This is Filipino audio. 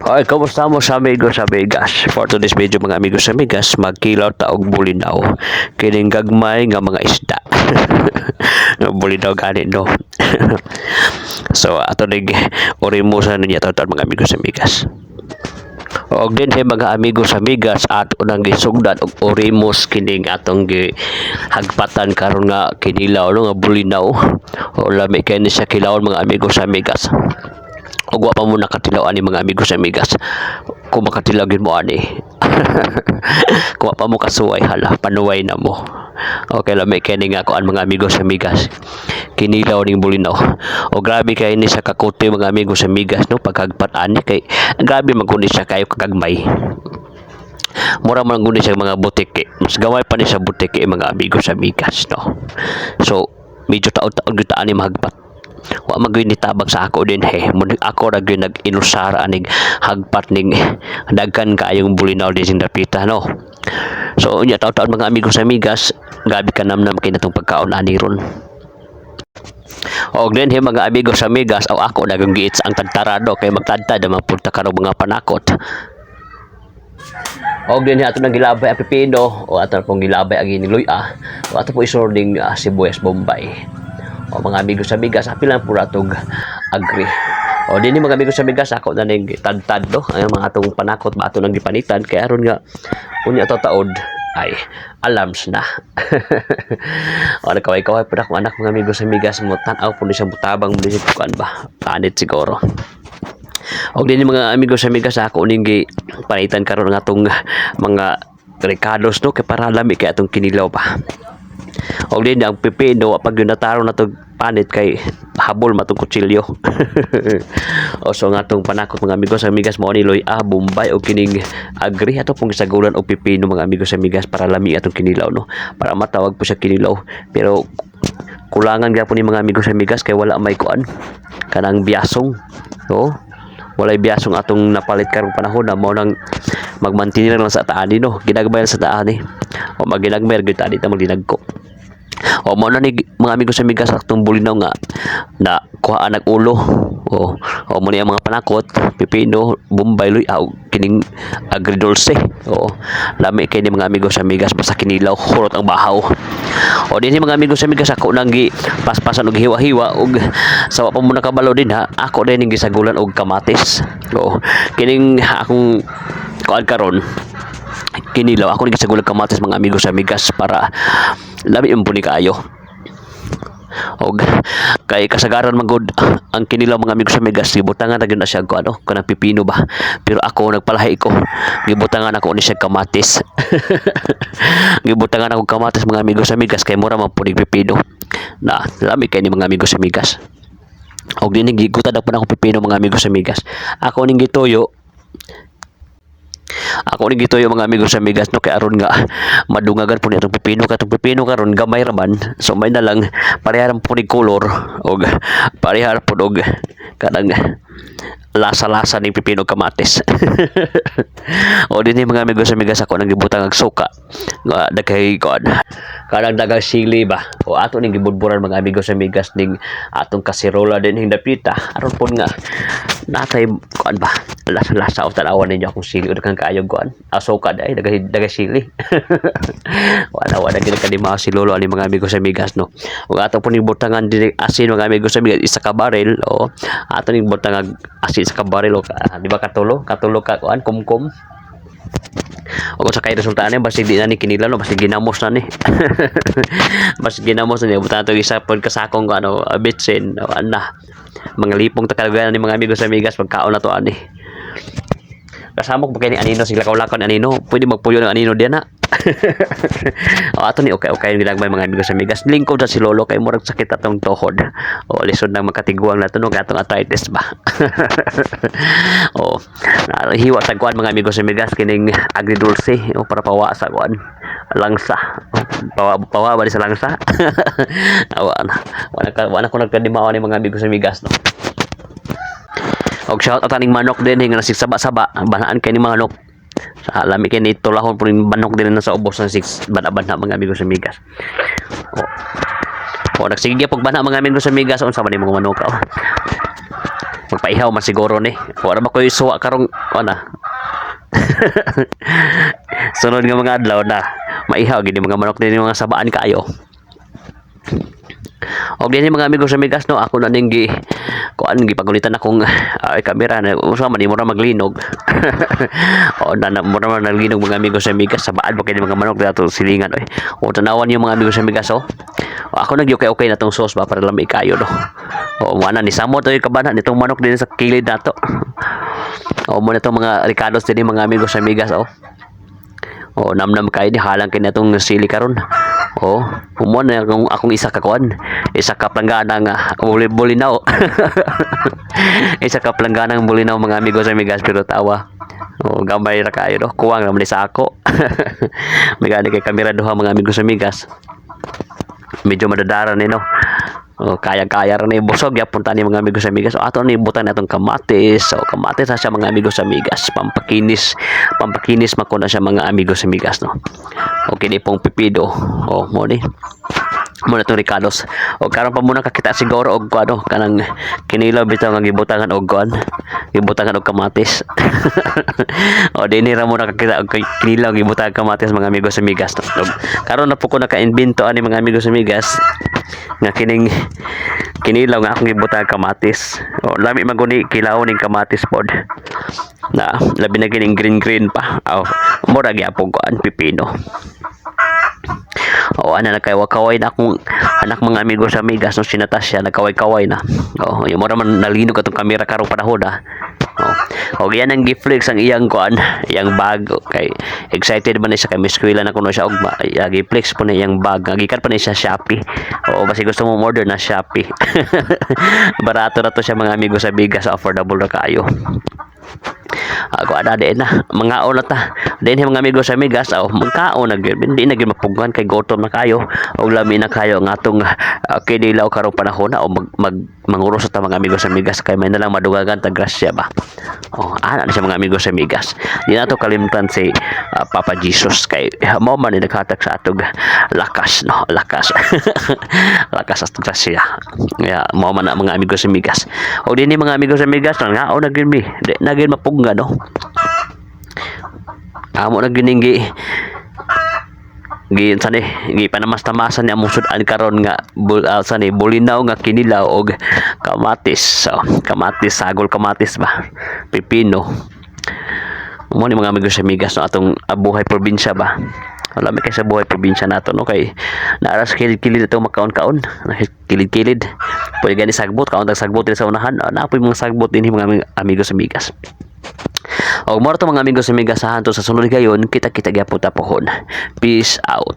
Okay, kumusta mo sa amigos sa Vegas? For today's video mga amigos sa Vegas, magkilaw taog bulinaw. Kining gagmay nga mga isda. Bulinaw gani no. So ato nig orimusan niya taon mga amigos sa Vegas. Og din hey mga amigos sa Vegas at unang gisugdan og orimos kining atong hagpatan karon nga kinilaw no nga bulinaw. O lami kay ni sa kilawon mga amigos sa Vegas. Og wa pa mo nakatilaw ani mga amigos sa amigas. Kung makatilaw gyud mo ani. Kung wa pa mo kasuway hala panuway na mo. Okay lang may kani nga ko an mga amigos sa amigas. Kinilaw ning bulinaw. O grabe kay ni sa kakote mga amigos sa amigas no pagkagpat ani kay grabe magkundi siya kayo kagagmay. Mura man guni siya mga butike. Mas gaway pa ni sa butike mga amigos sa amigas no. So medyo taon-taon gyud ani mahagpat. Wa magyoy ni tabang sa ako din he mun ako ra gyud nag-inusara anig hagpat ning dagkan kaayong bulinaw din sing dapita no. So unya taon-taon mga amigos sa amigas gabi ka namnam kay natong pagkaon ani ron. Og din he mga amigos sa amigas aw ako dagang giits ang tagtarado kay magtadtad ang punta karong mga panakot. Og din ato nang gilabay ang pipino o ato pong gilabay ang iniluya o ato po isording sibuyas bombay. O mga amigos sa bigas apil lang pura tog agri. O dinhi mga amigos sa bigas ako na ning tadtad do ang mga atong panakot ba ato nang gipanitan kay aron nga unya to taod ay alams na. O nakaway-kaway pud ako anak mga amigos sa bigas mo tan-aw pud siya butabang mo siya kuan ba panit siguro. Og dinhi mga amigos sa bigas ako ning panitan karon nga atong mga recados no kay para lami kay atong kinilaw pa. Og din ang pipino pag ginataro na to panit kay habol matong kutsilyo. O so nga tong panakot mga amigos sa amigas mo ni Loy Bombay o kining agri ato pong gisagulan og pipino mga amigos sa amigas para lami atong kinilaw no. Para matawag po siya kinilaw pero kulangan gyapon ni mga amigos sa amigas kay wala may kuan kanang biyasong. No? Walay biyasong atong napalit karong panahon na mo nang magmantinir lang sa taani no. Ginagbayar sa taani. O maginagmayar gyud tani ta magdinagko. O mo na ni mga amigos sa migas aktong bulinaw nga na kuha nag ulo. O mo ni ang mga panakot pipino bombay luy kining agridulce. O lami kay ni mga amigos sa migas basta kinilaw hurot ang bahaw. O dinhi mga amigos sa migas ako nang paspasan og hiwa-hiwa og sa wa pa mo nakabalo din ha ako din ning gisagulan og kamatis. O kining akong kuan karon kinilaw ako ning gisagulan kamatis mga amigos sa migas para lami impuni kaayo. Og kay kasagaran magod ang kinilaw mga amigos sa migas gibutangan na gyud na siya ko ano kanang pipino ba pero ako nagpalahi ko gibutangan ako ni siya kamatis. Gibutangan ako kamatis mga amigos sa migas kay mura man pud pipino na lami kay ni mga amigos sa migas. Og dinhi gigutad pa ako pipino mga amigos sa migas ako ning gituyo. Ako ning gituyo mga amigos sa migas no kay aron nga madungagan po ni atong pipino karon gamay raman so may na lang pareharan po ni color og parehar po og kanang lasa-lasa ning pipino kamatis. O dinhi mga amigos sa migas ako nang gibutang og suka nga daghay kuan kanang dagang sili ba o ato ning gibudburan mga amigos sa migas ning atong kasirola din hindapita aron po nga natay kuan ba lasa-lasa o tanawan ninyo akong sili o daghang kaayo kuan suka ay daghay sili. wala gid kadima si lolo ani mga amigos sa migas no ug ato po ning butangan diri asin mga amigos sa migas isa ka baril o ato ning butang asin sa kabaril di ba katulo ka kuan kumkum. O sa kay resulta ni basta di na ni kinila no basta ginamos na ni. Basta ginamos na ni butan to isa pod kasakong ano bitsin o ana mga lipong takalagayan ni mga amigos sa migas pagkaon na to ani. Kasama ko kay ni anino sila kaulakon ni anino pwede magpuyo ng anino diyan na. O ato ni okay yung ginagmay mga amigos sa migas lingkod sa si lolo kay murag sakit atong tuhod o lisod na makatiguang na tunog atong arthritis ba. O hiwa sa kuan mga amigos sa migas kining agridulce o para pawa sa kuan langsa pawa ba sa langsa. Wala ko nagkadimaw ni mga amigos sa migas no. Og shout out aning manok din nga nasigsaba-saba banaan kay ni manok sa lami kay nito lahon pud manok din na sa ubos ng 6 bana-bana mga amigos sa migas. O nagsige pag bana mga amigos sa migas unsa man ni mga manok. magpaihaw man siguro ni. Wala ba ko isuwa karong ana. Sunod nga mga adlaw na maihaw gid mga manok din mga sabaan kaayo. Og dinhi mga amigo sa migas no, ako na ning kuan gipagulitan akong kamera na usa man mo ra maglinog. O na mo ra naglinog mga amigo sa migas sa baad ba kay mga manok dato silingan oy. O tanawan niyo mga amigo sa migas oh. O ako okay na tong sauce ba para lami kayo no. O mana ni samot oy kabana nitong manok din sa kilid nato. O mo na tong mga ricados din mga amigo sa migas oh. O namnam kay ni halang kay natong sili karon. Oh, mo na akong isa ka kuan. Isa ka planggana nga bulinaw. Isa ka planggana ng bulinaw mga amigo sa migas pero tawa. Oh, gamay ra kayo do. Kuwang naman sa ako. Megani kay kamera duha mga amigo sa migas. Medyo madadara ni no. Oh, kaya-kaya ra ni busog ya punta ni mga amigo sa migas. O ato ni butan natong kamatis. So kamatis sa mga amigo sa migas. Pampakinis makuna siya mga amigo sa migas no. Okay di pong pipido. Oh, mo ni. Mo na tong ricados. O karon pa muna kakita siguro og kuano kanang kinilaw bitaw nga gibutangan og kuan. Gibutangan og kamatis. O dinhi ra muna kakita og kinilaw gibutangan kamatis mga amigo sa migas no. Karon na po ko naka-invento ani mga amigo sa migas nga kining kinilaw nga akong gibutangan kamatis. O lami maguni kilaw ning kamatis pod. Na labi na kining green pa. O mura gyapon kuan pipino. O ana nakaway na akong anak mga amigo sa migas no sinatasya nagkaway-kaway na. O yung mura man nalinog atong kamera karong panahon ha. O yan ang giflex ang iyang kuan, iyang bag kay excited man siya kay miskwela na kuno siya og giflex po na iyang bag. Gikan pa ni siya Shopee. O basi gusto mo order na Shopee. Barato na to siya mga amigo sa migas, affordable ra kaayo. Ako ada din na mga na ta din mga amigo sa migas magkaon na hindi na gyud mapugan kay gutom na kayo og lami na kayo nga atong kinilaw karong panahon na o manguros ta mga amigo sa migas kay may nalang madugagan ta grasya ba. Ana na siya mga amigo sa migas. Di na to kalimtan si Papa Jesus kay mao man ni naghatag sa atog lakas no, lakas. Lakas sa grasya. Ya mao man na mga amigo sa migas. Og dinhi mga amigo sa migas nga na gyud mi na gyud mapugan no. Amo na gining sani panamas-tamasan ni among sudan karon nga sani bulinaw nga kinilaw og kamatis. So, kamatis sagol kamatis ba pipino mo ni mga amigo sa migas no atong buhay probinsya ba. Wala mi kay sa buhay probinsya nato no kay naaras kilid-kilid atong makaon-kaon kilid-kilid pwede gani sagbot kaon tag sagbot sa unahan naapoy mga sagbot dinhi mga amigo sa migas. Og mo to mga amigo sa migas sa hanto sa sunod gayon kita gyapon ta pohon. Peace out.